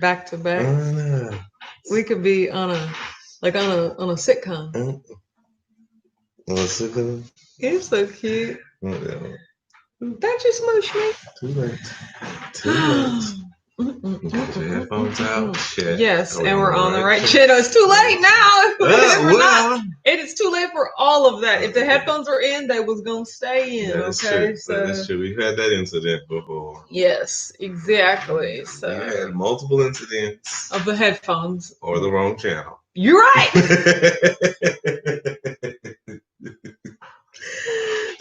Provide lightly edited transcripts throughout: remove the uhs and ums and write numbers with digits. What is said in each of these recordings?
back to back. We could be on a sitcom. On a sitcom? You're so cute. Yeah. Don't you smoosh me? Too late. Too late. Get your headphones out. Shit. Yes, and we're on the right channel. It's too late now. It is too late for all of that. If the headphones were in, they was gonna stay in. That is true. That is true. We've had that incident before. Yes, exactly. So we had multiple incidents of the headphones or the wrong channel. You're right.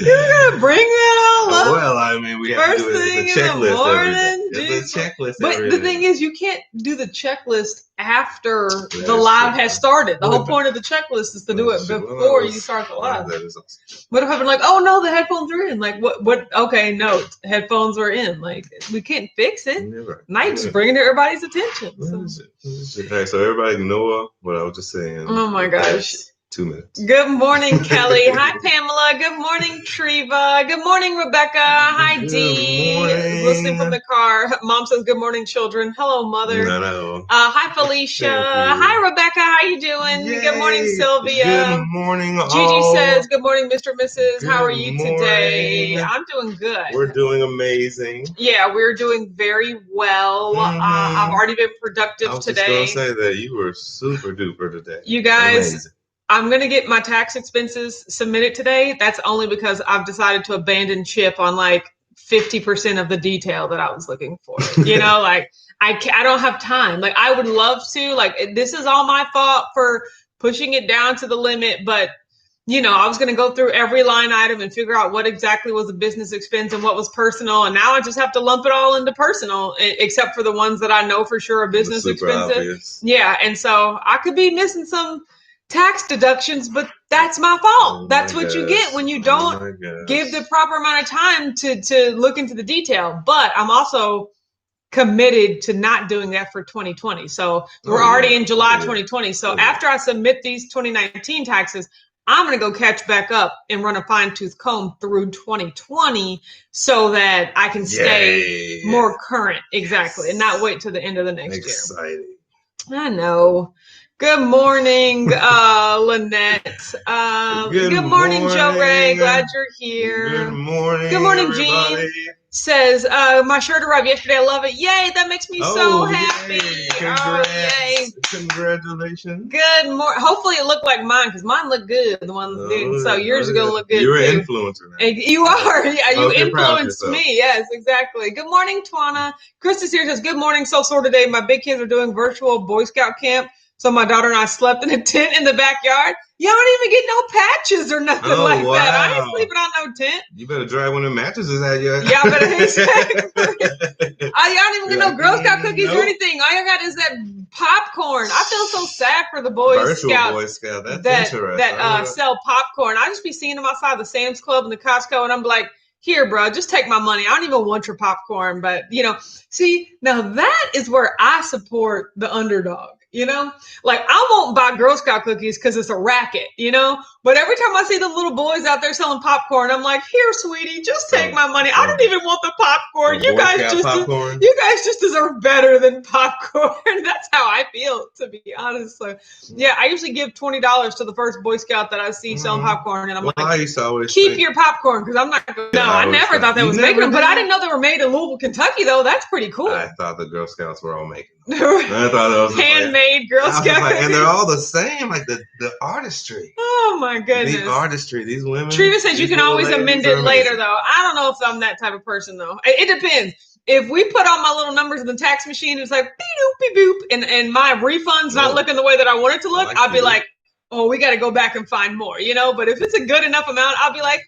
You're gonna bring that all up? Well, I mean, we have to do it. It's a checklist. It's a checklist. But the thing is, you can't do the checklist after the live has started. The whole point of the checklist is to do it before you start the live. That is awesome. What if I've been like, oh no, the headphones are in? Like, what? Okay, no, headphones are in. Like, we can't fix it. Right. Just bringing to everybody's attention. So. All right, so everybody ignore what I was just saying. Oh my gosh. 2 minutes. Good morning, Kelly. Hi, Pamela. Good morning, Treva. Good morning, Rebecca. Hi, Dee. Listening from the car. Mom says, good morning, children. Hello, mother. No. Hi, Felicia. Hi, Rebecca. How you doing? Yay. Good morning, Sylvia. Good morning, all. Gigi says, good morning, Mr. and Mrs. How are you today? I'm doing good. We're doing amazing. Yeah, we're doing very well. I've already been productive today. I was just going to say that you were super duper today. You guys... Amazing. I'm going to get my tax expenses submitted today. That's only because I've decided to abandon Chip on like 50% of the detail that I was looking for. You know, like I don't have time. Like I would love to, like, this is all my fault for pushing it down to the limit. But, you know, I was going to go through every line item and figure out what exactly was a business expense and what was personal. And now I just have to lump it all into personal, except for the ones that I know for sure are business expensive. Obvious. Yeah. And so I could be missing some tax deductions, but that's my fault. That's what you get when you don't give the proper amount of time to look into the detail. But I'm also committed to not doing that for 2020. So we're already in July 2020. So after I submit these 2019 taxes, I'm going to go catch back up and run a fine tooth comb through 2020 so that I can stay more current. Exactly. And not wait till the end of the next year. Exciting. I know. Good morning, Lynette. Good morning, Joe Ray. Glad you're here. Good morning. Good morning, Jean. Says, my shirt arrived yesterday. I love it. Yay, that makes me so happy. Yay. Congratulations. Good morning. Hopefully it looked like mine, because mine looked good. The one so yours are going to look good. You're an influencer now. You are. Yeah, you influenced me. Yes, exactly. Good morning, Twana. Krista here says, good morning. So sore today. My big kids are doing virtual Boy Scout camp. So my daughter and I slept in a tent in the backyard. Y'all don't even get no patches or nothing that. I ain't sleeping on no tent. You better drag one of the mattresses out your. Yeah, I better exactly. Y'all don't even get no Girl Scout cookies or anything. All you got is that popcorn. I feel so sad for the Boy Scouts that sell popcorn. I just be seeing them outside the Sam's Club and the Costco, and I'm like, here, bro, just take my money. I don't even want your popcorn. But, you know, see, now that is where I support the underdog. You know, like I won't buy Girl Scout cookies because it's a racket, you know, but every time I see the little boys out there selling popcorn, I'm like, here, sweetie, just take my money. I don't even want the popcorn. You guys just deserve better than popcorn. That's how I feel, to be honest. So, yeah, I usually give $20 to the first Boy Scout that I see selling popcorn. And I'm like, I used to always keep your popcorn because I'm not going to. No, I never thought that was making them, but I didn't know they were made in Louisville, Kentucky, though. That's pretty cool. I thought the Girl Scouts were all making them. I thought it was handmade Girl Scout. And they're all the same, like the artistry. Oh my goodness. The artistry, these women. Trina says you can always amend it later, though. I don't know if I'm that type of person, though. It depends. If we put all my little numbers in the tax machine, it's like beep, beep, beep, and my refund's not looking the way that I want it to look, I'll be like, oh, we got to go back and find more, you know? But if it's a good enough amount, I'll be like,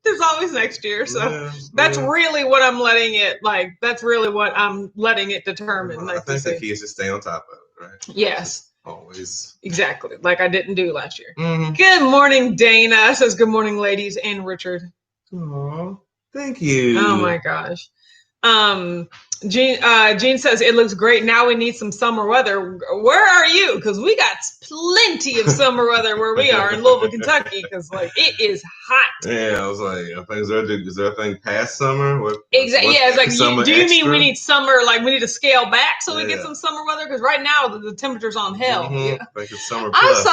there's always next year. So that's really what I'm letting it, like, that's really what I'm letting it determine. Well, I think the key is to stay on top of it, right? Yes. Always. Exactly. Like I didn't do last year. Mm-hmm. Good morning, Dana. Says good morning, ladies, and Richard. Oh, thank you. Oh my gosh. Gene says it looks great. Now we need some summer weather. Where are you? Because we got plenty of summer weather where we are in Louisville, Kentucky. Because like it is hot. Yeah, I was like, I think is there a thing past summer? Exactly. Yeah, it's like, do you mean we need summer? Like we need to scale back so we get some summer weather? Because right now the temperature's on hell. Mm-hmm. I think it's summer plus.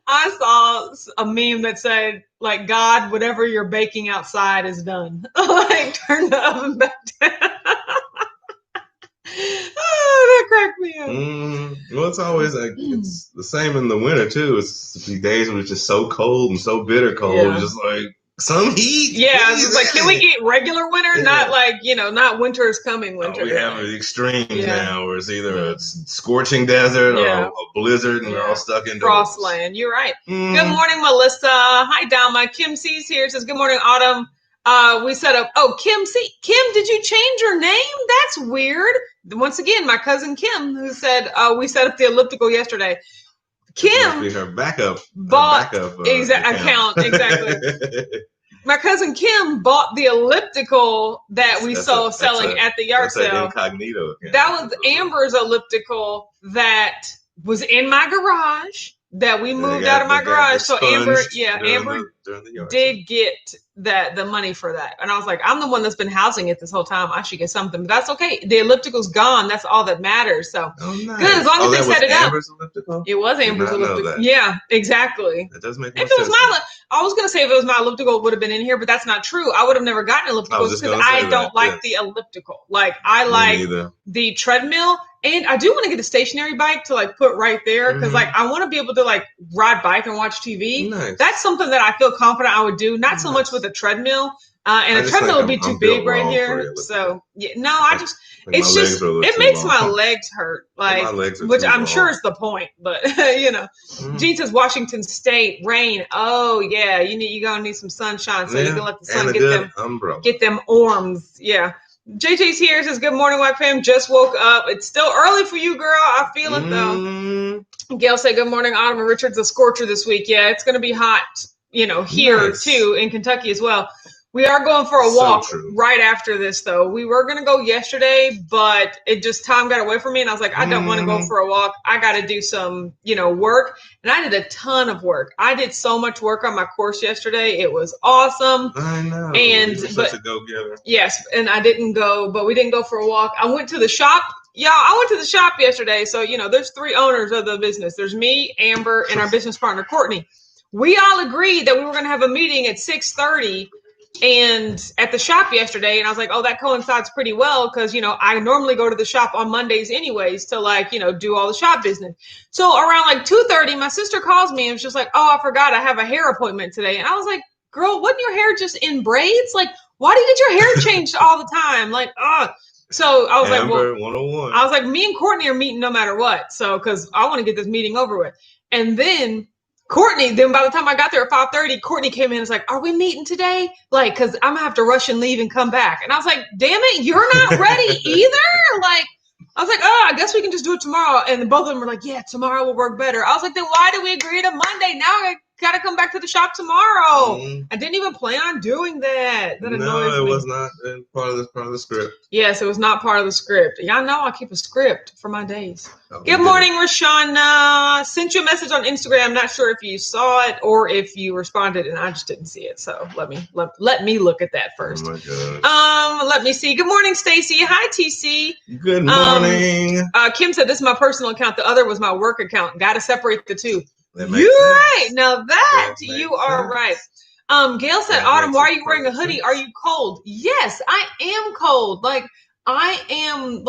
I saw a meme that said, like, God, whatever you're baking outside is done. Like, turn the oven back down. Oh, that cracked me up. Well, it's always like it's the same in the winter too. It's the days when it's just so cold and so bitter cold. Yeah. Just like some heat. Yeah, it's like, can we get regular winter? Yeah. Not like, not winter is coming winter. We have the extremes now where it's either a scorching desert or a blizzard and we're all stuck indoors. Frostland. You're right. Good morning, Melissa. Hi, Dalma. Kim C's here. Says, good morning, Autumn. We set up. Oh, Kim C. Kim, did you change your name? That's weird. Once again, my cousin Kim, who said we set up the elliptical yesterday. Kim be her backup account. Exactly. My cousin Kim bought the elliptical that we saw selling at the yard sale. Incognito account. That was Amber's elliptical that was in my garage. That we moved out of my garage. So Amber did get the money for that. And I was like, I'm the one that's been housing it this whole time. I should get something, but that's okay. The elliptical's gone. That's all that matters. So nice. Good, as long as they set it up. Amber's elliptical? It was Amber's elliptical. Yeah, exactly. That does make sense. I was going to say if it was my elliptical, it would have been in here, but that's not true. I would have never gotten elliptical because I don't like the elliptical. Like I like the treadmill. And I do want to get a stationary bike to like put right there because like I want to be able to like ride bike and watch TV. Nice. That's something that I feel confident I would do. Not so much with a treadmill. And a treadmill would be too big right here. So it makes my legs hurt. Like, which I'm sure is the point. But Gene says Washington State rain. Oh yeah, you're gonna need some sunshine so you can let the sun get them arms. Yeah. JJ's here, says, good morning, White Fam. Just woke up. It's still early for you, girl. I feel it, though. Gail said, good morning, Autumn. And Richard's a scorcher this week. Yeah, it's going to be hot, here, too, in Kentucky as well. We are going for a walk right after this, though. We were going to go yesterday, but time got away from me, and I was like, I don't want to go for a walk. I got to do some, work, and I did a ton of work. I did so much work on my course yesterday. It was awesome. I know. Such a go-getter. Yes, and I didn't go, but we didn't go for a walk. I went to the shop. Y'all, I went to the shop yesterday, so, there's 3 owners of the business. There's me, Amber, and our business partner, Courtney. We all agreed that we were going to have a meeting at 6:30 and at the shop yesterday, and I was like, oh, that coincides pretty well because, I normally go to the shop on Mondays anyways to do all the shop business. So around 2:30, my sister calls me and was just like, oh, I forgot I have a hair appointment today. And I was like, girl, wasn't your hair just in braids? Like, why do you get your hair changed all the time? So I was Amber, like, well, 101. I was like, me and Courtney are meeting no matter what. So, because I want to get this meeting over with. And then Courtney, by the time I got there at 5:30, Courtney came in and was like, are we meeting today? Because I'm going to have to rush and leave and come back. And I was like, damn it, you're not ready either? I was like, oh, I guess we can just do it tomorrow. And both of them were like, yeah, tomorrow will work better. I was like, then why did we agree to Monday? Now I got to come back to the shop tomorrow. I didn't even plan on doing that. That annoys me. No, it was not part of the script. Yes, it was not part of the script. Y'all know I keep a script for my days. Good morning, Rashana. Sent you a message on Instagram. Not sure if you saw it or if you responded, and I just didn't see it. So let me look at that first. Oh my gosh. Let me see. Good morning, Stacy. Hi, TC. Good morning. Kim said this is my personal account. The other was my work account. Got to separate the two. You're right. Now that you are right. Gail said, Autumn, why are you wearing a hoodie? Are you cold? Yes, I am cold. I am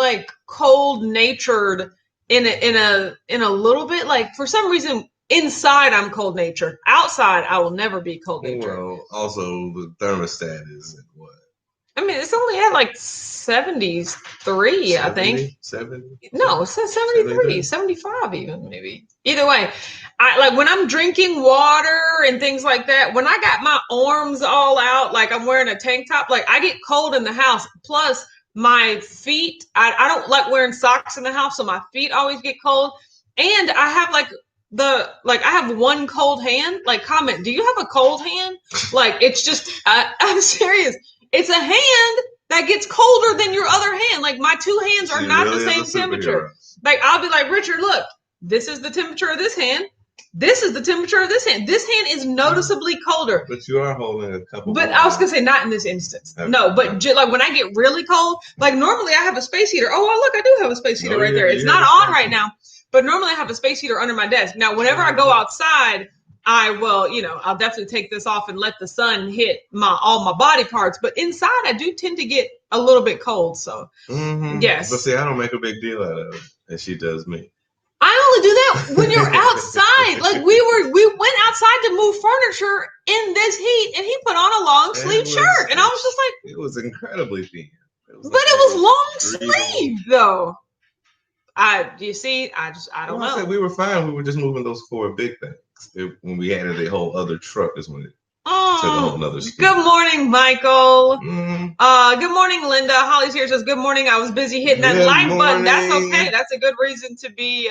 cold natured in a little bit. For some reason, inside I'm cold natured. Outside, I will never be cold natured. Well, also the thermostat is at what? I mean, it's only at 73, 70, I think. 70? No, it says 73, 75 even, maybe. Either way, I when I'm drinking water and things like that, when I got my arms all out, I'm wearing a tank top, I get cold in the house. Plus, my feet, I don't like wearing socks in the house, so my feet always get cold. And I have I have one cold hand. Comment, do you have a cold hand? It's just, I'm serious. It's a hand that gets colder than your other hand. Like my two hands are not the same temperature. Like I'll be like, Richard, look, this is the temperature of this hand. This is the temperature of this hand. This hand is noticeably colder. But you are holding a couple. But I was gonna say not in this instance. Okay. No, but like when I get really cold, like normally I have a space heater. Oh, look, I do have a space heater right there. It's not on right now, but normally I have a space heater under my desk. Now, whenever I go outside, I will, I'll definitely take this off and let the sun hit all my body parts. But inside, I do tend to get a little bit cold. So, yes. But see, I don't make a big deal out of it, as she does me. I only do that when you're outside. Like we went outside to move furniture in this heat, and he put on a long sleeve shirt, and I was just like, it was incredibly thin. But it was long sleeve though. I don't know. We were fine. We were just moving those 4 big things. When we added the whole other truck is when it took a whole nother speed. Good morning, Michael. Good morning, Linda. Holly's here, says, good morning. I was busy hitting that like button. That's okay. That's a good reason to be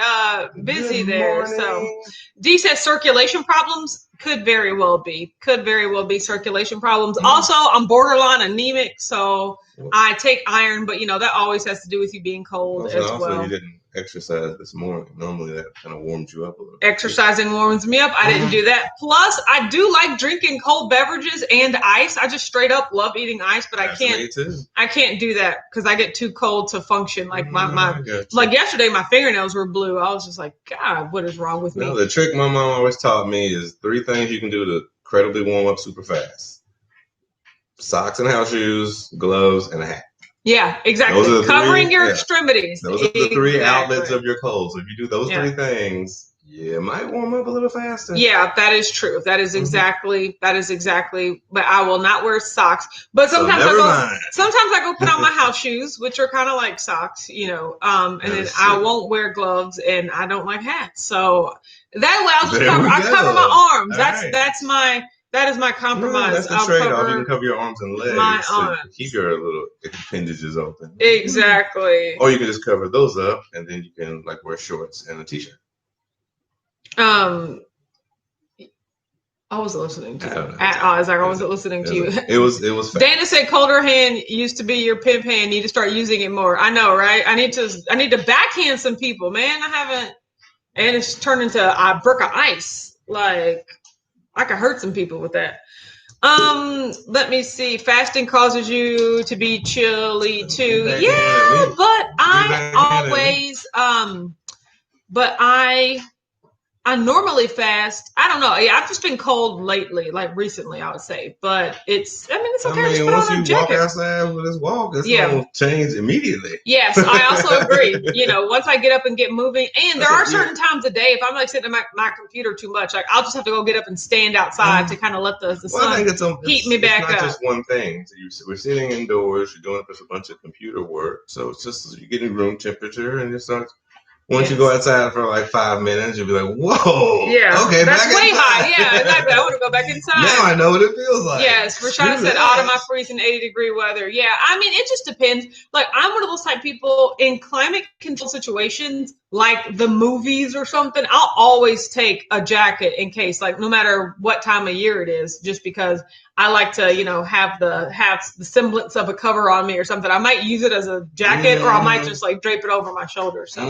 busy there. So D says circulation problems. Could very well be circulation problems. Also, I'm borderline anemic, so I take iron, but that always has to do with you being cold as well. You didn't exercise this morning. Normally that kind of warms you up a little. Exercising warms me up. I didn't do that. Plus, I do like drinking cold beverages and ice. I just straight up love eating ice, but I can't do that because I get too cold to function. Like like yesterday, my fingernails were blue. I was just like, God, what is wrong with me? No, the trick my mom always taught me is 3 things you can do to incredibly warm up super fast: socks and house shoes, gloves, and a hat. Yeah, exactly. Covering your extremities. Those are the 3 outlets of your cold. So if you do those 3 things, it might warm up a little faster. Yeah, that is true. That is exactly. But I will not wear socks. But sometimes I go put on my house shoes, which are kind of like socks, and then I won't wear gloves, and I don't like hats. So that way I'll just cover my arms. That is my compromise. That's the trade-off. You can cover your arms and legs. My arms. Keep your little appendages open. Exactly. Or you can just cover those up, and then you can wear shorts and a t-shirt. I wasn't listening to you. I wasn't listening to you. It was fast. Dana said colder hand used to be your pimp hand. Need to start using it more. I know, right? I need to backhand some people, man. I haven't, and it's turned into a brick of ice. Like I could hurt some people with that. Let me see. Fasting causes you to be chilly too. Yeah, but I always I normally fast. I don't know. Yeah, I've just been cold lately, like recently, I would say. But it's okay. Just put once on a you jacket. walk outside with this walk, it's going to change immediately. Yes, I also agree. Once I get up and get moving, and there are certain times a day, if I'm sitting at my computer too much, I'll just have to go get up and stand outside to kind of let the sun heat me back up. It's not just one thing. So we're sitting indoors. You're doing a bunch of computer work. So it's just you're getting room temperature, and it starts. Once you go outside for 5 minutes, you'll be like, whoa. Yeah. Okay, that's back way inside. high. Yeah, exactly. I want to go back inside. Now I know what it feels like. Yes. Rashada said, autumn, I freeze in 80-degree weather. Yeah. I mean, it just depends. I'm one of those type of people in climate control situations, like the movies or something. I'll always take a jacket in case, no matter what time of year it is, just because I like to, have the semblance of a cover on me or something. I might use it as a jacket, or I might just drape it over my shoulder. So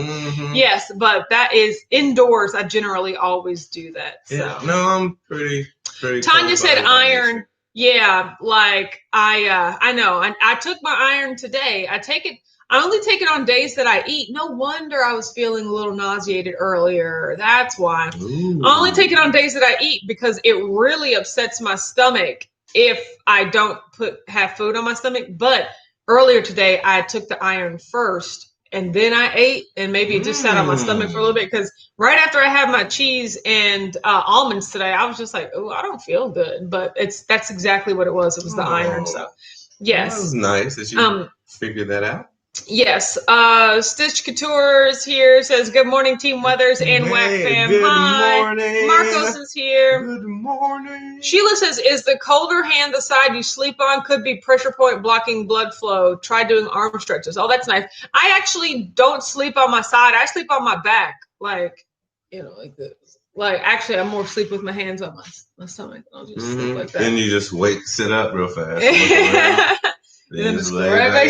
yes, but that is indoors. I generally always do that. So. Yeah. No, I'm pretty. Tanya said iron. Yeah, I know. I took my iron today. I only take it on days that I eat. No wonder I was feeling a little nauseated earlier. That's why. Ooh. I only take it on days that I eat because it really upsets my stomach if I don't have food on my stomach. But earlier today, I took the iron first and then I ate, and maybe it just sat on my stomach for a little bit because right after I had my cheese and almonds today, I was just like, oh, I don't feel good. But that's exactly what it was. It was the iron. So yes. Well, that was nice that you figured that out. Yes. Stitch Couture is here. Says, good morning, Team Weathers and WAC fam. Hi. Morning. Marcos is here. Good morning. Sheila says, is the colder hand the side you sleep on? Could be pressure point blocking blood flow. Try doing arm stretches. Oh, that's nice. I actually don't sleep on my side. I sleep on my back. Like this. Actually, I more sleep with my hands on my stomach. I'll just sleep like that. Then you just sit up real fast. Then just lay back.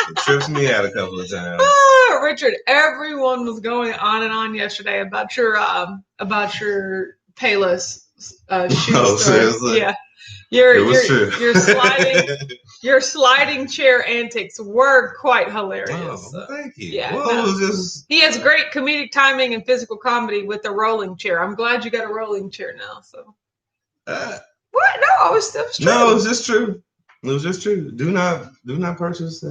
It trips me out a couple of times. Oh, Richard, everyone was going on and on yesterday about your Payless shoe seriously? Yeah. Your sliding chair antics were quite hilarious. Oh, thank you. Yeah, well, he has great comedic timing and physical comedy with the rolling chair. I'm glad you got a rolling chair now. So what? No, it was true. No, it was just true. It was just true. Do not purchase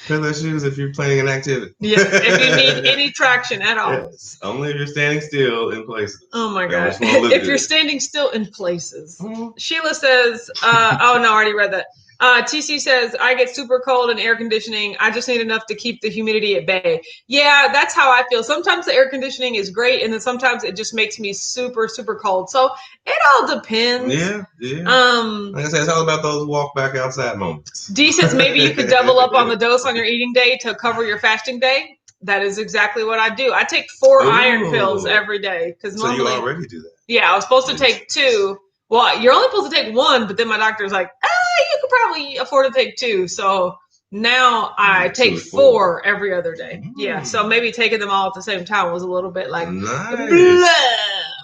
Payless shoes if you're playing an activity. Yes, if you need any traction at all. Yes, only if you're standing still in places. Oh my God. If you're standing still in places. Mm-hmm. Sheila says, oh no, I already read that. TC says, I get super cold in air conditioning. I just need enough to keep the humidity at bay. Yeah, that's how I feel. Sometimes the air conditioning is great, and then sometimes it just makes me super, super cold. So it all depends. Yeah. Like I said, it's all about those walk back outside moments. D says maybe you could double up on the dose on your eating day to cover your fasting day. That is exactly what I do. I take 4 iron pills every day. So you already do that? Yeah, I was supposed to take 2. Well, you're only supposed to take 1, but then my doctor's like, you could probably afford to take 2. So now I take 4 every other day. Yeah, so maybe taking them all at the same time was a little bit like,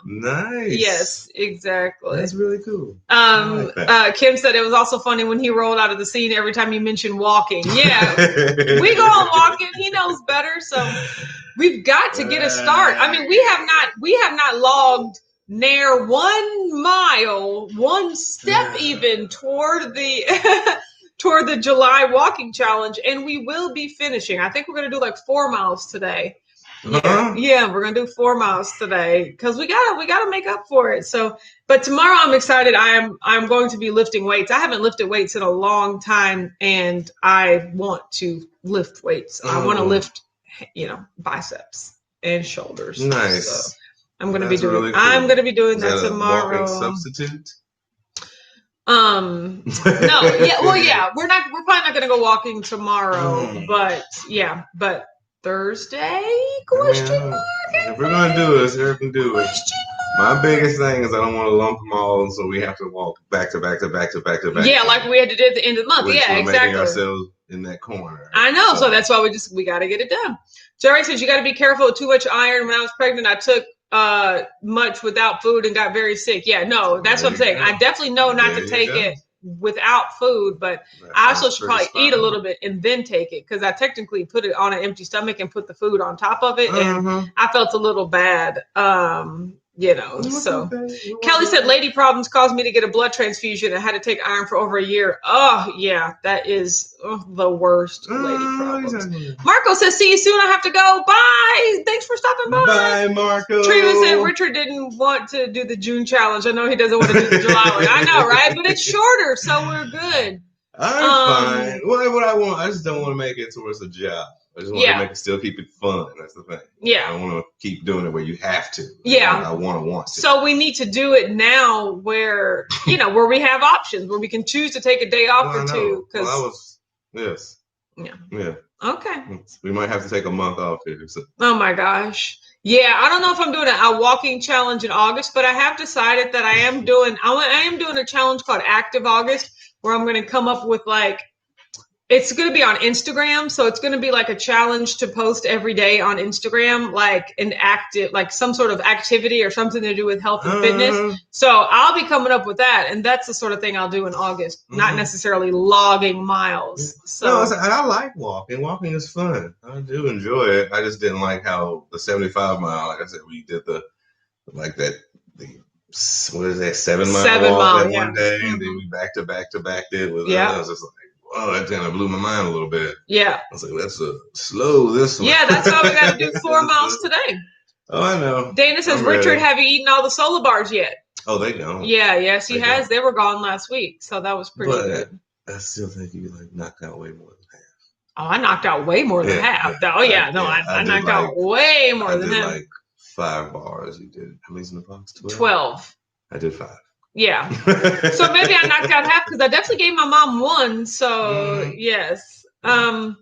Nice. Yes, exactly. That's really cool. Kim said it was also funny when he rolled out of the scene every time you mentioned walking. Yeah, we go on walking. He knows better, so we've got to get a start. I mean, we have not logged near 1 mile, 1 step even toward the July walking challenge, and we will be finishing. I think we're going to do like 4 miles today. Yeah, we're gonna do 4 miles today because we gotta make up for it. So, but tomorrow I'm excited. I'm going to be lifting weights. I haven't lifted weights in a long time, and I want to lift weights. I want to lift, biceps and shoulders. Nice. So I'm gonna be doing. Really cool. I'm gonna be doing that tomorrow. Substitute. No, yeah, well, yeah, we're probably not gonna go walking tomorrow, but Thursday? Question mark? If we're going to do it, Sarah can do it. My biggest thing is I don't want to lump them all, so we have to walk back to back to back to back to back. Yeah, like we had to do at the end of the month. Yeah, exactly. Making ourselves in that corner. I know, so that's why we got to get it done. Jerry says you got to be careful with too much iron. When I was pregnant, I took much without food and got very sick. Yeah, no, that's what I'm saying. I definitely know not to take it without food, but I also should probably eat a little bit and then take it because I technically put it on an empty stomach and put the food on top of it, and I felt a little bad. So Kelly said lady problems caused me to get a blood transfusion. I had to take iron for over a year. Oh yeah, that is the worst lady problems. Marco says, see you soon. I have to go. Bye. Thanks for stopping by. Bye, Marco. Trina said Richard didn't want to do the June challenge. I know he doesn't want to do the July one. I know, right? But it's shorter, so we're good. I'm fine. What I want, I just don't want to make it towards a job. I just want to still keep it fun. That's the thing. Yeah. I don't want to keep doing it where you have to. Yeah. I want to. So we need to do it now where, where we have options, where we can choose to take a day off or two. Yes. Yeah. Okay. We might have to take a month off here. So. Oh my gosh. Yeah. I don't know if I'm doing a walking challenge in August, but I have decided that I am doing a challenge called Active August, where I'm going to come up with it's going to be on Instagram. So it's going to be like a challenge to post every day on Instagram, like some sort of activity or something to do with health and fitness. So I'll be coming up with that. And that's the sort of thing I'll do in August, not necessarily logging miles. So I like walking. Walking is fun. I do enjoy it. I just didn't like how the 75 mile, like I said, we did what is that, 7 mile walk that one day. And then we back to back did with I was just like, oh, that kind of blew my mind a little bit. Yeah. I was like, let's slow this one. Yeah, that's why we got to do 4 miles today. Oh, I know. Dana says, Richard, have you eaten all the Solar bars yet? Oh, they don't. Yeah, yes, he has. They were gone last week, so that was pretty good. I still think you knocked out way more than half. Oh, I knocked out way more than half. Oh, yeah. I knocked out way more than half. I did 5 bars. You did, how many's in the box? 12. I did 5. Yeah. So maybe I knocked out half because I definitely gave my mom 1. So yes. Treva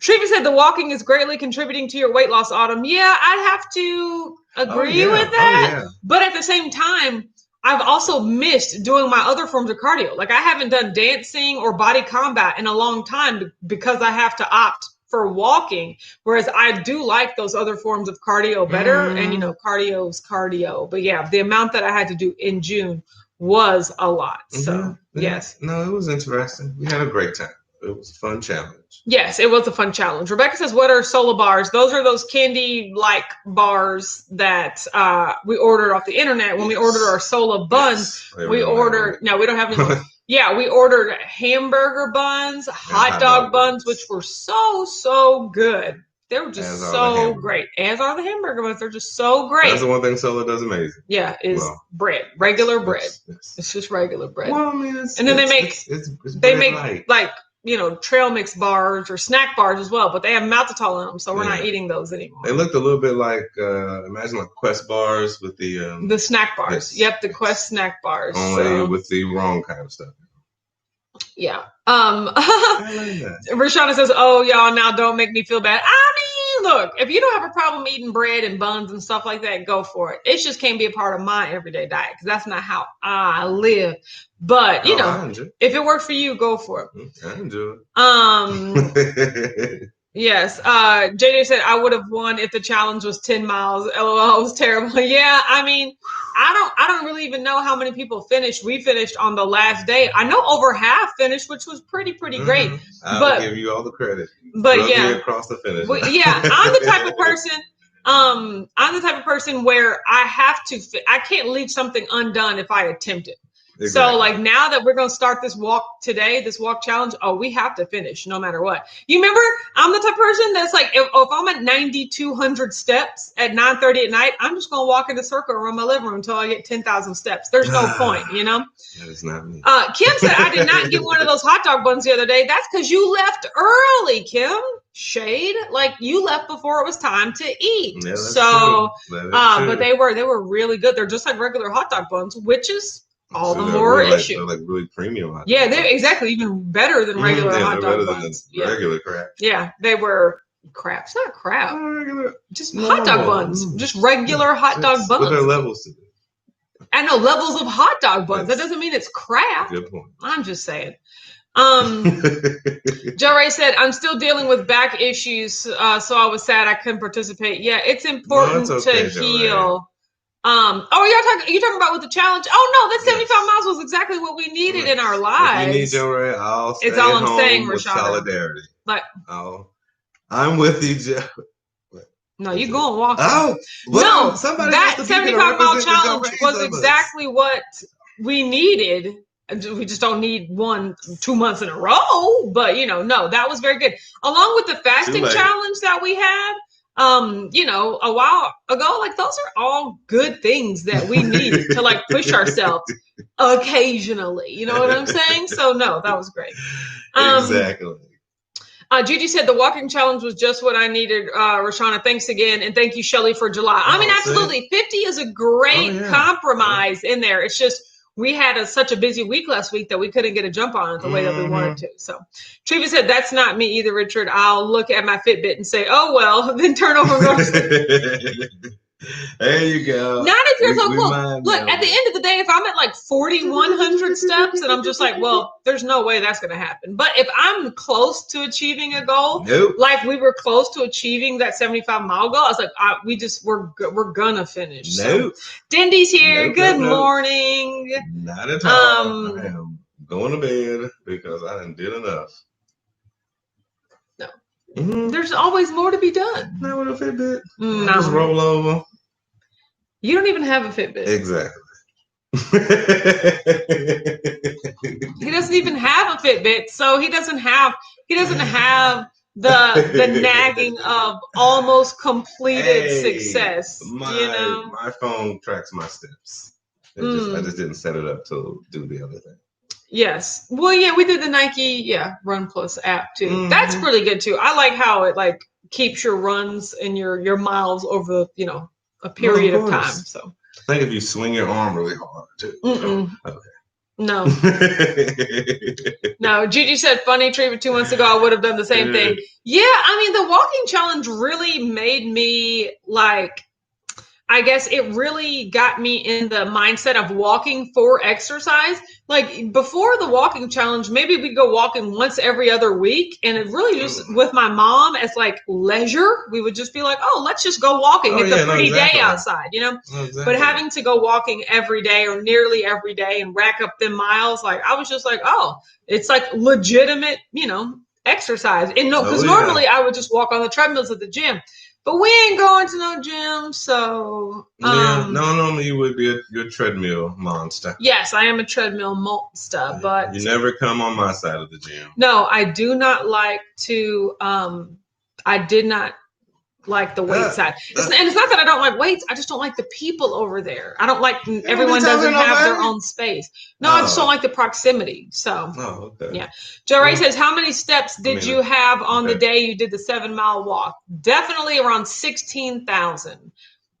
said the walking is greatly contributing to your weight loss, Autumn. Yeah, I'd have to agree with that. But at the same time, I've also missed doing my other forms of cardio. Like I haven't done dancing or body combat in a long time because I have to opt for walking. Whereas I do like those other forms of cardio better. And, cardio's cardio. But yeah, the amount that I had to do in June was a lot. So, yes. No, it was interesting. We had a great time. It was a fun challenge. Yes, it was a fun challenge. Rebecca says, what are Sola bars? Those are those candy-like bars that we ordered off the internet. When we ordered our Sola buns, we ordered, no, we don't have any more. Yeah, we ordered hamburger buns, hot dog buns, which were so good. They were just so great. As are the hamburger buns. They're just so great. That's the one thing Sola does amazing. Yeah, is bread, regular bread. It's just regular bread. Well, I mean, and then they make like, trail mix bars or snack bars as well, but they have maltitol in them, so we're not eating those anymore. They looked a little bit like, imagine like Quest bars with the snack bars. Yes. Yep, the Quest snack bars. Only with the wrong kind of stuff. Yeah. Rashana says, oh, y'all now don't make me feel bad. I mean, look, if you don't have a problem eating bread and buns and stuff like that, go for it. It just can't be a part of my everyday diet because that's not how I live. But, if it works for you, go for it. I enjoy it. Yes. JJ said, I would have won if the challenge was 10 miles. LOL, it was terrible. Yeah. I mean, I don't really even know how many people finished. We finished on the last day. I know over half finished, which was pretty great. I'll give you all the credit. But across the finish. Yeah, I'm the type of person. I'm the type of person where I can't leave something undone if I attempt it. Exactly. So like now that we're going to start this walk challenge, we have to finish no matter what. You remember, I'm the type of person that's like, if I'm at 9,200 steps at 9:30 at night, I'm just going to walk in a circle around my living room until I get 10,000 steps. There's no point, That is not me. Kim said, I did not get one of those hot dog buns the other day. That's because you left early, Kim. Shade, like you left before it was time to eat. Yeah, that's true. But they were really good. They're just like regular hot dog buns, which is all the more issue. They're like really premium hot dogs. They're exactly even better than regular hot dog buns. Regular crap. Yeah, they were crap. It's not crap. Just hot dog buns. Just regular hot dog buns. But there are levels to it. I know levels of hot dog buns. That doesn't mean it's crap. Good point. I'm just saying. Joe Ray said, I'm still dealing with back issues, so I was sad I couldn't participate. Yeah, it's important to heal. You're talking about with the challenge? Oh no, that 75 miles was exactly what we needed in our lives. If you need Joe Ray, I'll stay it's all I'm home saying, with Rashada. Solidarity. Like, I'm with you, Joe. No, you go and walk. Oh, well, no, that 75-mile challenge was exactly what we needed. We just don't need 2 months in a row, but no, that was very good. Along with the fasting challenge that we had, a while ago, like those are all good things that we need to like push ourselves occasionally. You know what I'm saying? So no, that was great. Exactly. Gigi said the walking challenge was just what I needed. Rashana, thanks again. And thank you, Shelly, for July. I mean, absolutely. 50 is a great compromise in there. It's just, we had such a busy week last week that we couldn't get a jump on it the way that we wanted to. So Treva said, that's not me either, Richard. I'll look at my Fitbit and say, oh, well, then turn over and go to sleep. There you go. Not if you're so cool. Look, at the end of the day, if I'm at like 4,100 steps and I'm just like, well, there's no way that's going to happen. But if I'm close to achieving a goal, like we were close to achieving that 75-mile goal, I was like, we're going to finish. So, Dindy's here. Good morning. Not at all. I am going to bed because I done did enough. No. Mm-hmm. There's always more to be done. Not with a Fitbit. No. Just roll over. You don't even have a Fitbit. Exactly. He doesn't even have a Fitbit, so he doesn't have the nagging of almost completed success. My phone tracks my steps. I just didn't set it up to do the other thing. Yes. Well, yeah, we did the Nike Run Plus app too. Mm-hmm. That's really good too. I like how it like keeps your runs and your miles over a period of time. So I think if you swing your arm really hard too. Okay. No. No. Gigi said, funny treatment 2 months ago, I would have done the same thing. Yeah, I mean, the walking challenge really made me like, I guess it really got me in the mindset of walking for exercise. Like before the walking challenge, maybe we'd go walking once every other week. And it really just with my mom as like leisure, we would just be like, oh, let's just go walking. It's a pretty day outside, you know? But having to go walking every day or nearly every day and rack up them miles, like I was just like, oh, it's like legitimate, you know, exercise. And no, because normally I would just walk on the treadmills at the gym. But we ain't going to no gym, so normally you would be your treadmill monster. Yes, I am a treadmill monster, but you never come on my side of the gym. No, I do not like to. I did not like the weight side, and it's not that I don't like weights. I just don't like the people over there. I don't like everyone doesn't have their own space. No, I just don't like the proximity. So, okay. Yeah. Joe Ray says, how many steps did you have on the day you did the 7-mile walk? Definitely around 16,000,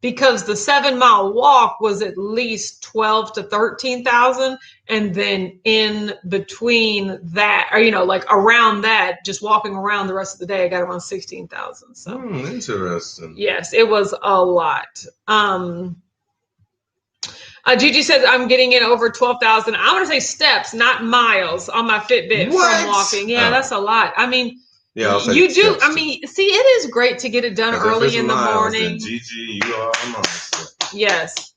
because the 7-mile walk was at least 12 to 13,000. And then in between that, or, you know, like around that, just walking around the rest of the day, I got around 16,000. So interesting. Yes, it was a lot. Gigi says, I'm getting in over 12,000. I want to say steps, not miles on my Fitbit from walking. Yeah, that's a lot. I mean, you do. I mean, see, it is great to get it done early in the morning. Gigi, you are a monster. Yes.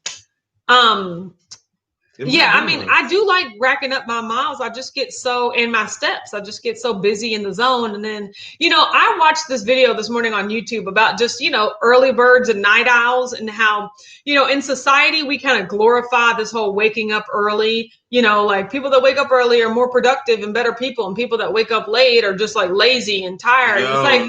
Yeah, I mean, I do like racking up my miles. I just get and my steps. I just get so busy in the zone. And then, you know, I watched this video this morning on YouTube about just, you know, early birds and night owls, and how, you know, in society, we kind of glorify this whole waking up early. You know, like people that wake up early are more productive and better people, and people that wake up late are just like lazy and tired. It's like,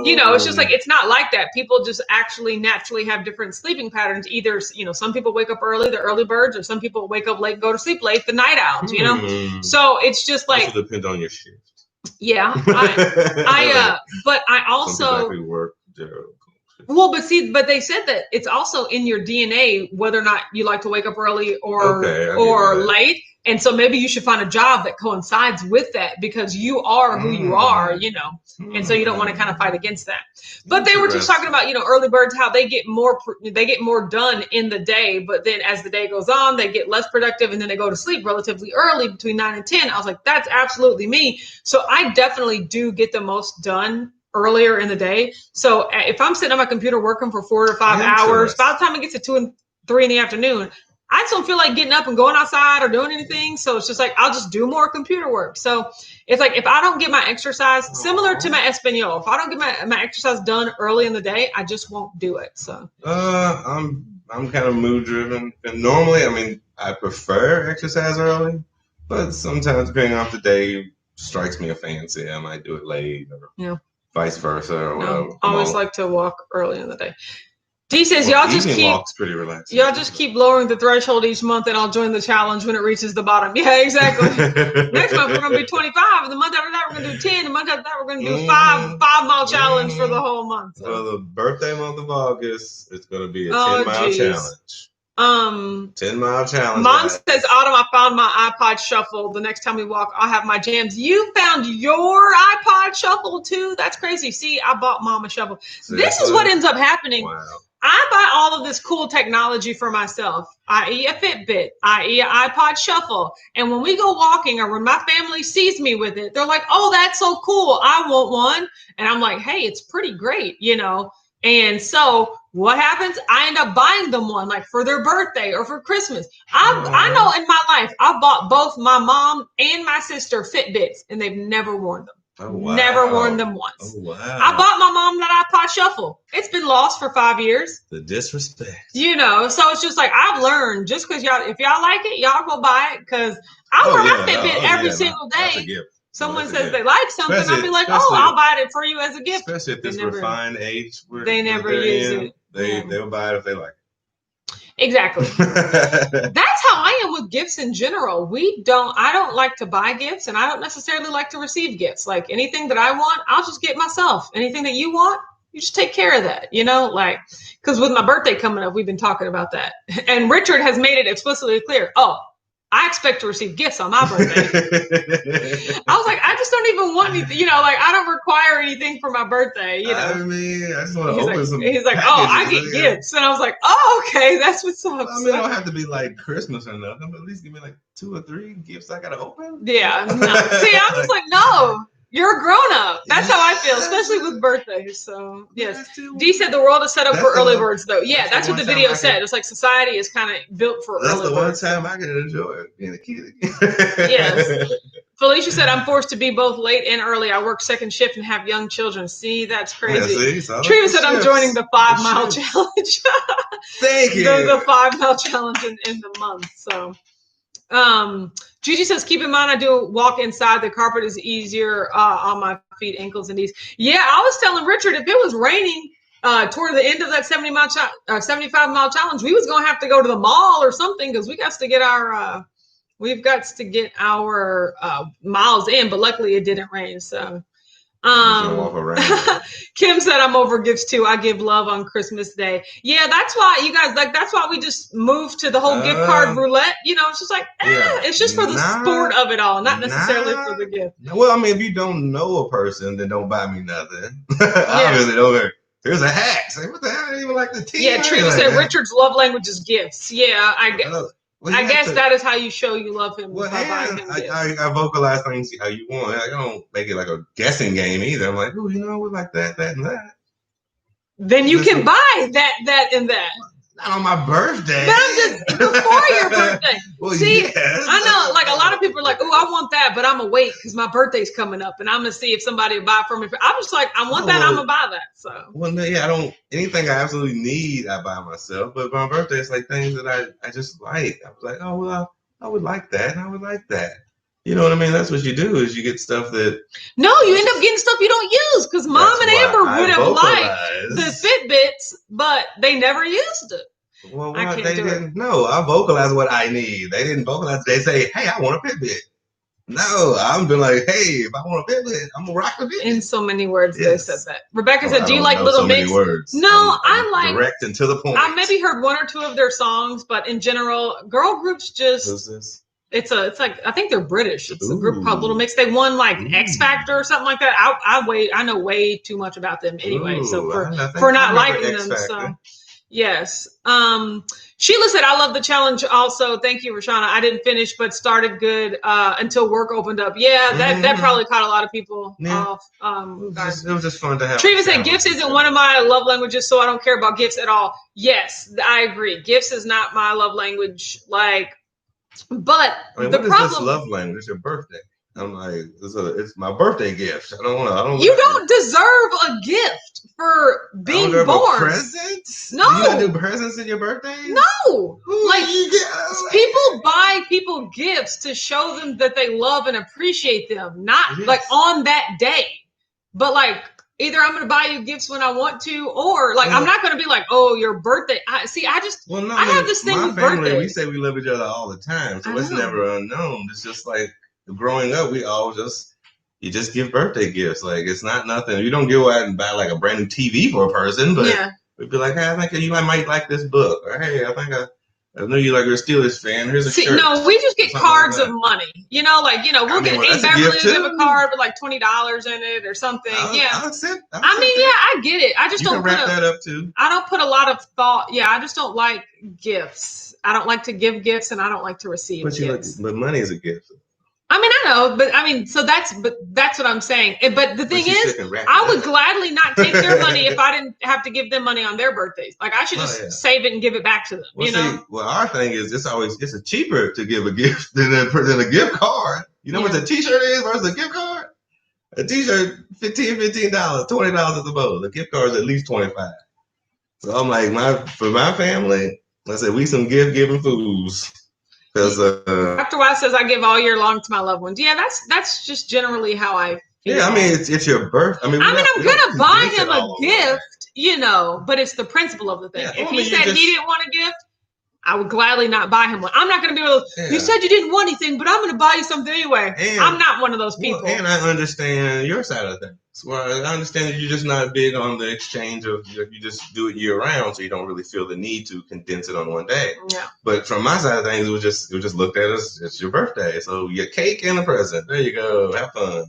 you know, it's just like, it's not like that. People just actually naturally have different sleeping patterns. Either, you know, some people wake up early, the early birds, or some people wake up late, go to sleep late, the night owls, you know? So it's just like, also depends on your shift. Yeah. But I also, some people actually work there. Well, but they said that it's also in your DNA whether or not you like to wake up early or late. And so maybe you should find a job that coincides with that, because you are who you are, you know, and so you don't want to kind of fight against that. But they were just talking about, you know, early birds, how they get more done in the day, but then as the day goes on, they get less productive, and then they go to sleep relatively early between 9 and 10. I was like, that's absolutely me. So I definitely do get the most done earlier in the day. So if I'm sitting on my computer working for 4 to 5 hours, by the time it gets to 2 and 3 in the afternoon, I just don't feel like getting up and going outside or doing anything. So it's just like, I'll just do more computer work. So it's like, if I don't get my exercise, similar to my Espanol, if I don't get my exercise done early in the day, I just won't do it. So I'm kind of mood driven. And normally, I mean, I prefer exercise early, but sometimes depending on the day strikes me a fancy, I might do it late, or vice versa, or whatever. I always like to walk early in the day. D says, y'all just pretty relaxing. Y'all just keep lowering the threshold each month, and I'll join the challenge when it reaches the bottom. Yeah, exactly. Next month we're gonna do 25, and the month after that we're gonna do 10, the month after that we're gonna do 5-mile challenge for the whole month. So. For the birthday month of August, it's gonna be a 10-mile challenge. 10-mile challenge. Mom says, Autumn, I found my iPod Shuffle. The next time we walk, I'll have my jams. You found your iPod Shuffle too? That's crazy. See, I bought Mom a shuffle. This is what ends up happening. Wow. I buy all of this cool technology for myself, i.e. a Fitbit, i.e. an iPod Shuffle. And when we go walking, or when my family sees me with it, they're like, oh, that's so cool. I want one. And I'm like, hey, it's pretty great, you know? And so what happens? I end up buying them one, like for their birthday or for Christmas. I know in my life, I bought both my mom and my sister Fitbits, and they've never worn them. Oh, wow. Never worn them once. Oh, wow. I bought my mom that iPod Shuffle. It's been lost for 5 years. The disrespect. You know, so it's just like, I've learned, just because if y'all like it, y'all go buy it, because I wear my Fitbit every single day. That's a gift. Someone says they like something, I'll be like, oh, I'll buy it for you as a gift. Especially at this refined age. They never use it. They'll buy it if they like it. Exactly. That's how I am with gifts in general. I don't like to buy gifts, and I don't necessarily like to receive gifts. Like anything that I want, I'll just get myself. Anything that you want, you just take care of that, you know, like, because with my birthday coming up, we've been talking about that. And Richard has made it explicitly clear. Oh, I expect to receive gifts on my birthday. I was like, I just don't even want anything, like I don't require anything for my birthday, I mean, I just want to open some. He's like, oh, I get gifts. And I was like, oh, okay, that's what's up. I mean, it don't have to be like Christmas or nothing, but at least give me like 2 or 3 gifts I got to open. Yeah. No. See, I'm just like, no. You're a grown up. That's how I feel, especially with birthdays. So, yes. Dee said the world is set up for early birds, though. Yeah, that's what the video said. It's like society is kind of built for early birds. That's the one time I can enjoy being a kid. Yes. Felicia said, I'm forced to be both late and early. I work second shift and have young children. See, that's crazy. Yeah, Trina said, I'm joining the 5-mile challenge. Thank you. The 5-mile challenge in the month. So, Gigi says, keep in mind, I do walk inside. The carpet is easier on my feet, ankles, and knees. Yeah, I was telling Richard, if it was raining toward the end of that 75-mile challenge, we was going to have to go to the mall or something because we've got to get our miles in. But luckily, it didn't rain. So. Kim said, I'm over gifts too. I give love on Christmas Day. Yeah, that's why you guys that's why we just moved to the whole gift card roulette. It's just like it's just for the sport of it all, not necessarily for the gift. Well, I mean, if you don't know a person, then don't buy me nothing. Obviously, don't. Here's a hat. Say, what the hell? I didn't even like the tea. Yeah, Trina said Richard's love language is gifts. Yeah, I guess that is how you show you love him. Well, I vocalize things how you want. I don't make it like a guessing game either. I'm like, we like that, and that. Then you can buy that, and that. Not on my birthday. But I'm just before your birthday. Well, see, yes. I know, like a lot of people are like, oh, I want that, but I'm gonna wait because my birthday's coming up, and I'm gonna see if somebody will buy it for me. I'm just like, I want that, I'm gonna buy that. So. Well, I don't. Anything I absolutely need, I buy myself. But my birthday is like things that I just like. I was like, oh well, I would like that, and I would like that. You know what I mean? That's what you do is you get stuff that. No, you end up getting stuff you don't use because Mom and Amber would have liked the Fitbits, but they never used it. Well, they didn't. No, I vocalize what I need. They didn't vocalize. They say, "Hey, I want a Fitbit." No, I'm been like, "Hey, if I want a Fitbit, I'm gonna rock a Fitbit." In so many words, they said that. Rebecca said, "Do you like Little Mix?" No, I like direct and to the point. I maybe heard 1 or 2 of their sons, but in general, girl groups just. Who's this? It's like I think they're British. It's a group called Little Mix. They won like X Factor or something like that. I know way too much about them anyway. So for not liking them, so yes. Sheila said, "I love the challenge." Also, thank you, Rashana. I didn't finish, but started good until work opened up. Yeah, that probably caught a lot of people off. It was just fun to have. Treva said, "Gifts isn't one of my love languages, so I don't care about gifts at all." Yes, I agree. Gifts is not my love language. But the problem is this love language. It's your birthday. I'm like, it's my birthday gift. I don't. You don't deserve a gift for being born. Presents? No. You gotta do presents in your birthday? No. People buy people gifts to show them that they love and appreciate them, not like on that day. But either I'm going to buy you gifts when I want to, or I'm not going to be like, oh, your birthday. I have this thing with birthdays. We say we love each other all the time, so it's never unknown. It's just like growing up, you just give birthday gifts. Like it's not nothing. You don't go out and buy like a brand new TV for a person, but we'd be like, hey, I think you might like this book, or hey, I think I know you like you're a Steelers fan. Here's a shirt. No, we just get cards of money. We'll get Beverly give a card with like $20 in it or something. I get it. I just don't wrap that up too. I don't put a lot of thought. Yeah, I just don't like gifts. I don't like to give gifts, and I don't like to receive gifts. But money is a gift. I know, but so that's what I'm saying. But the thing is, I would gladly not take their money if I didn't have to give them money on their birthdays. Like I should just save it and give it back to them. Well, our thing is it's cheaper to give a gift than a gift card. You know what the T-shirt is versus a gift card? A T-shirt, $15, $20 at the most. A gift card is at least $25. So I'm like, for my family, I said we some gift giving fools. Because Dr. Wise says I give all year long to my loved ones. Yeah, that's just generally how I feel. Yeah, I mean it's your birth. I'm gonna buy him a gift, but it's the principle of the thing. If he said he didn't want a gift, I would gladly not buy him one. I'm not gonna be able to, you said you didn't want anything, but I'm gonna buy you something anyway. I'm not one of those people. And I understand your side of the thing. So I understand that you're just not big on the exchange of, you just do it year round, so you don't really feel the need to condense it on one day. Yeah. But from my side of things, it was just looked at as it's your birthday, so your cake and a present. There you go, have fun.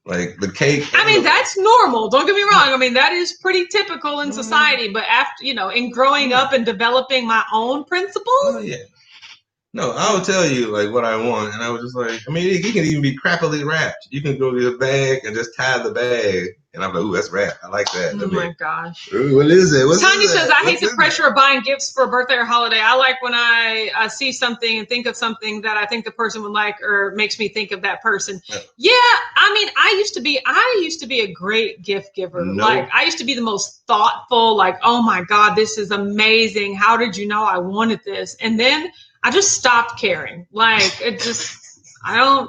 Like the cake. I mean, that's normal. Don't get me wrong. I mean, that is pretty typical in society. But after, in growing up and developing my own principles. Oh, yeah. No, I would tell you like what I want, and I was just like, I mean, it can even be crappily wrapped. You can go to your bag and just tie the bag, and I'm like, ooh, that's wrapped. I like that. Oh my gosh! Ooh, what is it? Tanya says, I hate the pressure of buying gifts for a birthday or holiday. I like when I see something and think of something that I think the person would like, or makes me think of that person. Yeah, I mean, I used to be a great gift giver. Like, I used to be the most thoughtful. Like, oh my God, this is amazing. How did you know I wanted this? And then I just stopped caring. Like, it just, I don't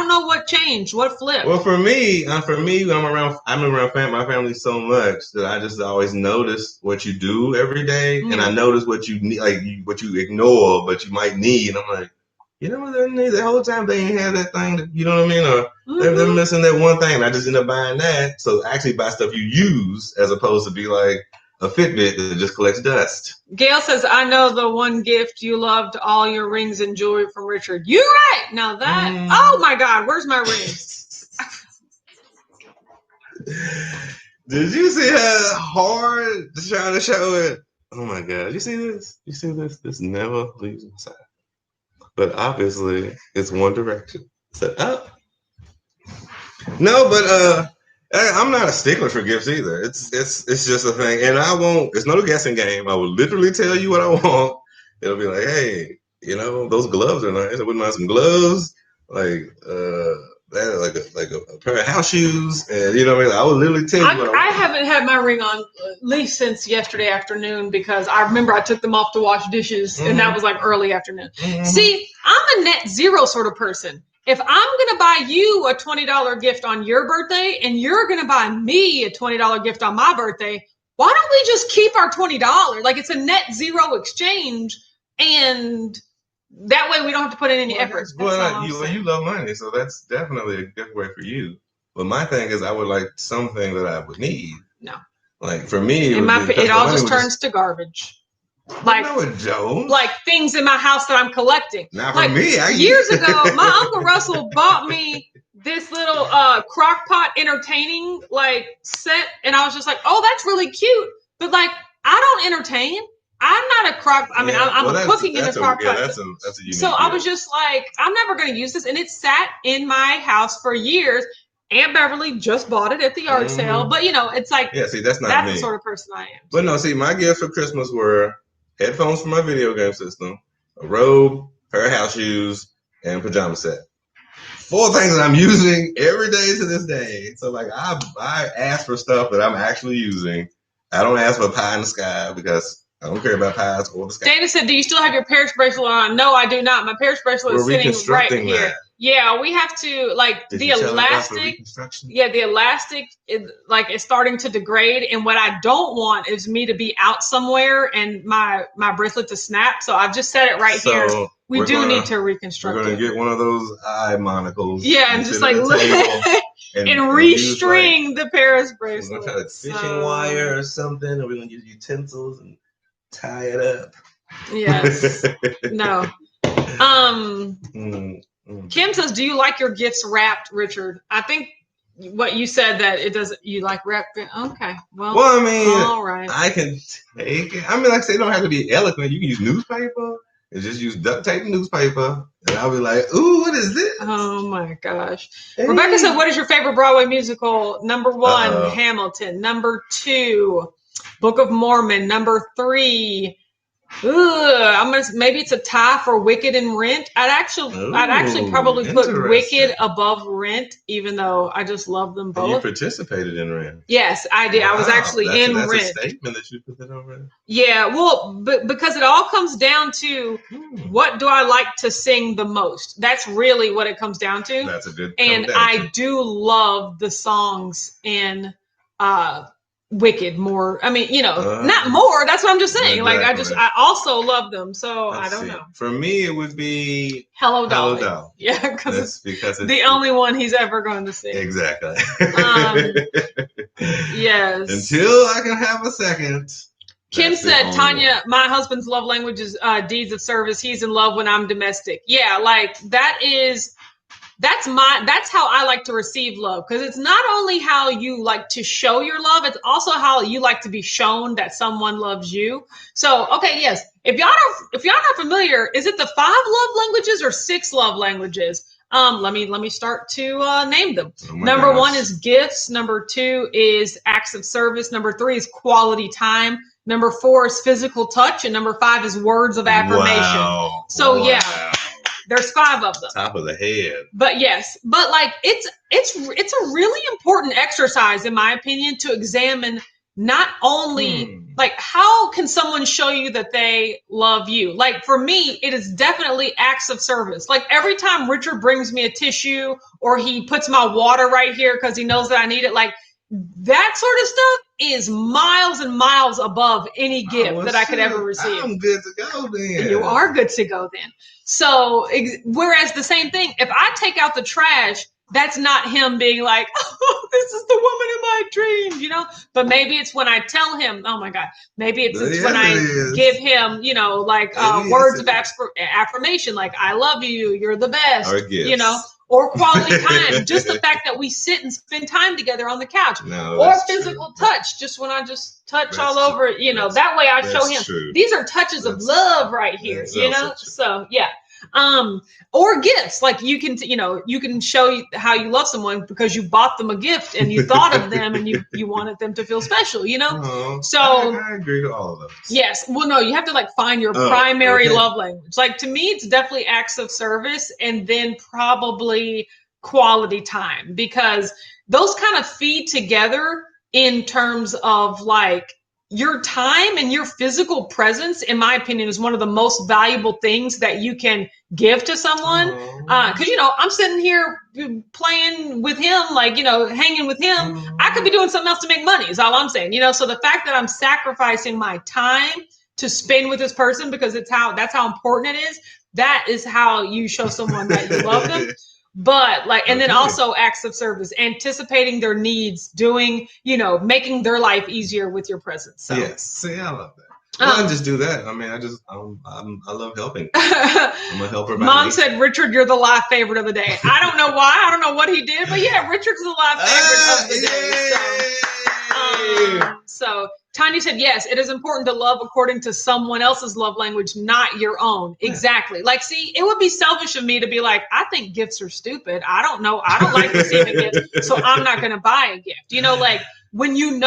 know what changed, what flipped. Well, for me, I'm around my family so much that I just always notice what you do every day, and I notice what you need, like what you ignore, but you might need. And I'm like, you know what they need? The whole time they ain't had that thing, that, you know what I mean? Or they're missing that one thing, and I just end up buying that. So actually buy stuff you use, as opposed to be like a Fitbit that just collects dust. Gail says, I know the one gift you loved all your rings and jewelry from Richard. You're right. Now that, oh my God, where's my rings? Did you see how hard trying to show it? Oh my God. You see this? You see this? This never leaves my side. But obviously, it's one direction. So, no, but I'm not a stickler for gifts either. It's just a thing, and I won't. It's no guessing game. I will literally tell you what I want. It'll be like, hey, those gloves are nice. I wouldn't mind some gloves, like a pair of house shoes, and you know what I mean. I will literally tell you what I want. I haven't had my ring on at least since yesterday afternoon, because I remember I took them off to wash dishes, and that was like early afternoon. See, I'm a net zero sort of person. If I'm going to buy you a $20 gift on your birthday and you're going to buy me a $20 gift on my birthday, why don't we just keep our $20? Like, it's a net zero exchange, and that way we don't have to put in any effort. Well, you love money, so that's definitely a good way for you. But my thing is, I would like something that I would need. No. Like, for me, it all just turns to garbage. Like, no, it don't. Like things in my house that I'm collecting. Not for me. Years ago, my Uncle Russell bought me this little crock pot entertaining set, and I was just like, oh, that's really cute. But I don't entertain. I'm not a crock. I mean, I'm cooking in the crock pot. That's a unique so I was just like, I'm never going to use this, and it sat in my house for years. Aunt Beverly just bought it at the yard sale, but it's like, see, that's not me. The sort of person I am. But no, see, my gifts for Christmas were headphones for my video game system, a robe, pair of house shoes, and pajama set. 4 things that I'm using every day to this day. So I ask for stuff that I'm actually using. I don't ask for a pie in the sky, because I don't care about pies or the sky. Dana said, do you still have your Paris bracelet on? No, I do not. My Paris bracelet is sitting right here. That. Yeah, we have to the elastic. Yeah, the elastic is starting to degrade, and what I don't want is me to be out somewhere and my bracelet to snap. So I've just set it right here. We do need to reconstruct. We're gonna get one of those eye monocles. Yeah, and just and restring the Paris bracelet. We're gonna fishing wire or something, and we're gonna use utensils and tie it up. Yes. No. Kim says, do you like your gifts wrapped, Richard? I think what you said that it doesn't, you like wrapped. Okay. Well, I mean, all right. I can take it. I mean, like I say, it don't have to be eloquent. You can use newspaper and just use duct tape and newspaper. And I'll be like, ooh, what is this? Oh my gosh. Hey. Rebecca said, what is your favorite Broadway musical? Number 1, Hamilton. Number 2, Book of Mormon. Number 3, maybe it's a tie for Wicked and Rent. I'd actually probably put Wicked above Rent, even though I just love them both. And you participated in Rent. Yes, I did. Wow, I was actually in Rent. That's a statement that you put that on Rent. Yeah, well, because it all comes down to what do I like to sing the most? That's really what it comes down to. That's a good. And I do love the songs in wicked more. I mean, not more. That's what I'm just saying. Exactly. Like, I also love them. So I don't know. For me, it would be Hello Dolly. Dolly. Yeah, because it's the only one he's ever going to see. Exactly. Yes. Until I can have a second. Kim said, Tanya, my husband's love language is deeds of service. He's in love when I'm domestic. Yeah, like that's how I like to receive love, because it's not only how you like to show your love, it's also how you like to be shown that someone loves you. So, okay, yes. If y'all not familiar, is it the 5 love languages or 6 love languages? Let me start to name them. Number 1 is gifts. Number 2 is acts of service. Number 3 is quality time. Number 4 is physical touch, and number 5 is words of affirmation. Wow. So yeah, there's 5 of them. Top of the head. But yes, but like it's a really important exercise, in my opinion, to examine not only like how can someone show you that they love you. Like for me, it is definitely acts of service. Like every time Richard brings me a tissue or he puts my water right here because he knows that I need it, like that sort of stuff is miles and miles above any gift that I could ever receive. I'm good to go then. You are good to go then. So, whereas the same thing, if I take out the trash, that's not him being like, oh, this is the woman in my dreams, But maybe it's when I tell him, oh my God, maybe it's when I give him, like words of affirmation, like, I love you, you're the best, or gifts. Or quality time, just the fact that we sit and spend time together on the couch, or physical touch, just when I just touch all over it, that way I show him these are touches of love right here, So yeah. Or gifts, like you can show how you love someone because you bought them a gift and you thought of them and you wanted them to feel special, So I agree to all of those. Yes. Well, no, you have to like find your primary love language. Like to me, it's definitely acts of service and then probably quality time, because those kind of feed together in terms of like your time and your physical presence, in my opinion, is one of the most valuable things that you can give to someone. Because, I'm sitting here playing with him, like, hanging with him. I could be doing something else to make money is all I'm saying, So the fact that I'm sacrificing my time to spend with this person because that's how important it is. That is how you show someone that you love them. But like, and then also acts of service, anticipating their needs, doing, making their life easier with your presence. So. Yes. See, I love that. Well, I just do that. I mean, I love helping. I'm a helper. Mom said, Richard, you're the live favorite of the day. I don't know why. I don't know what he did, but yeah, Richard's the live favorite of the day. So Tanya said, yes, it is important to love according to someone else's love language, not your own. Yeah. Exactly. Like, see, it would be selfish of me to be like, I think gifts are stupid. I don't know. I don't like receiving gifts, so I'm not going to buy a gift. Like when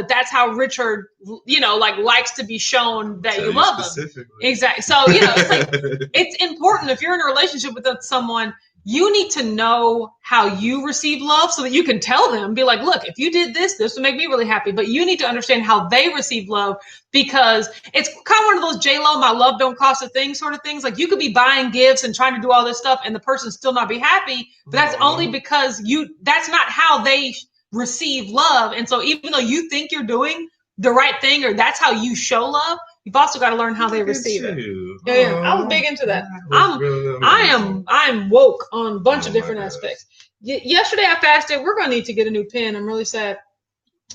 that's how Richard, like likes to be shown that you love him. Exactly. So, it's like, it's important if you're in a relationship with someone, you need to know how you receive love so that you can tell them, be like, look, if you did this would make me really happy. But you need to understand how they receive love, because it's kind of one of those J-Lo, my love don't cost a thing sort of things. Like you could be buying gifts and trying to do all this stuff and the person still not be happy. But that's only because that's not how they receive love. And so even though you think you're doing the right thing or that's how you show love, you've also got to learn how they receive it. Yeah, I was big into that. I'm woke on a bunch of different aspects. Yesterday I fasted. We're gonna need to get a new pen. I'm really sad.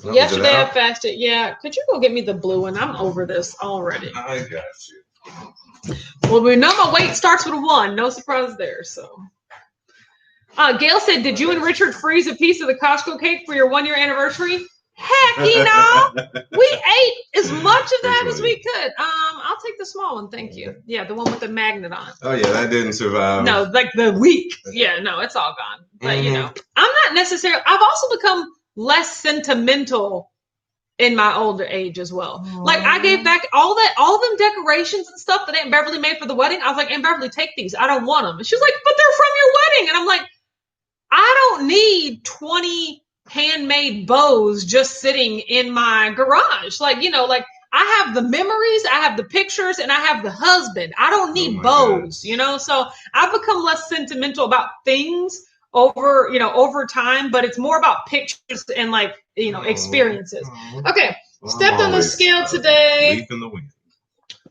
Yesterday I fasted. Yeah, could you go get me the blue one? I'm over this already. I got you. Well, we know my weight starts with a 1. No surprise there. So, Gail said, "Did you and Richard freeze a piece of the Costco cake for your 1-year anniversary?" Heck, we ate as much of that as we could. I'll take the small one, thank you. Yeah, the one with the magnet on it. Oh yeah, that didn't survive. No, like the week. Yeah, no, it's all gone. But I'm not necessarily. I've also become less sentimental in my older age as well. Like I gave back all them decorations and stuff that Aunt Beverly made for the wedding. I was like, Aunt Beverly, take these. I don't want them. And she was like, but they're from your wedding. And I'm like, I don't need 20 handmade bows just sitting in my garage. Like, like I have the memories, I have the pictures, and I have the husband. I don't need bows, So I've become less sentimental about things over time, but it's more about pictures and like experiences. Okay, stepped on the scale today. Leaf in the wind.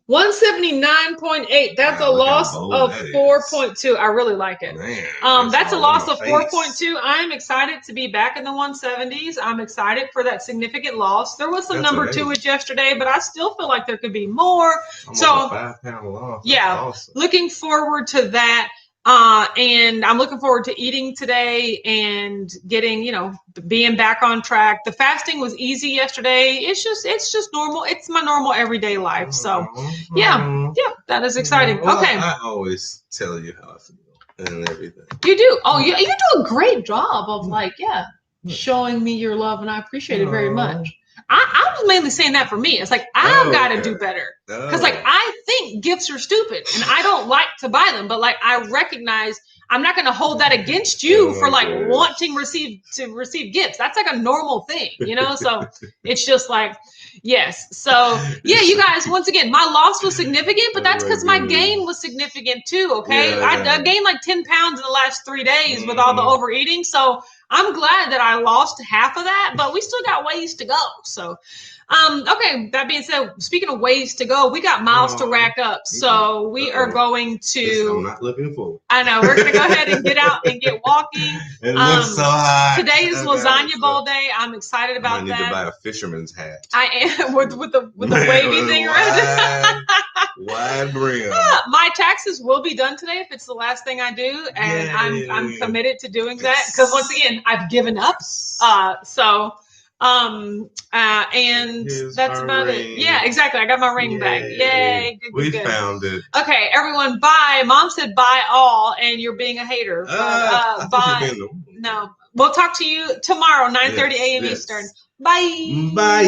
179.8. That's a loss of 4.2. I really like it. Man, that's a loss of 4.2. I'm excited to be back in the 170s. I'm excited for that significant loss. There was some number 2s yesterday, but I still feel like there could be more. Almost a 5-pound loss. That's awesome. Looking forward to that. And I'm looking forward to eating today and getting, being back on track. The fasting was easy yesterday. It's just normal. It's my normal everyday life. So yeah, that is exciting. Well, okay. I always tell you how I feel and everything. You do. Oh, you do a great job of showing me your love, and I appreciate it very much. I was mainly saying that for me. It's like, I've got to do better. Because I think gifts are stupid and I don't like to buy them. But I recognize I'm not going to hold that against you for wanting to receive gifts. That's a normal thing, So it's just yes. So you guys, once again, my loss was significant, but that's because my gain was significant too. Okay. I gained 10 pounds in the last 3 days with all the overeating. So I'm glad that I lost half of that, but we still got ways to go. So, okay. That being said, speaking of ways to go, we got miles to rack up. So we are going to. I'm not looking forward. I know we're going to go ahead and get out and get walking. It looks so hot. Today is lasagna bowl day. I'm excited about that. I need to buy a fisherman's hat. I am with the wavy thing around. Wide brim. My taxes will be done today if it's the last thing I do, and I'm committed to doing that because once again I've given up. And Here's that's about ring. it. Yeah, exactly. I got my ring back. Yay! We found it. Okay, everyone, bye. Mom said bye all, and you're being a hater. Bye. No, we'll talk to you tomorrow, 9:30 a.m. Eastern. Bye. Bye.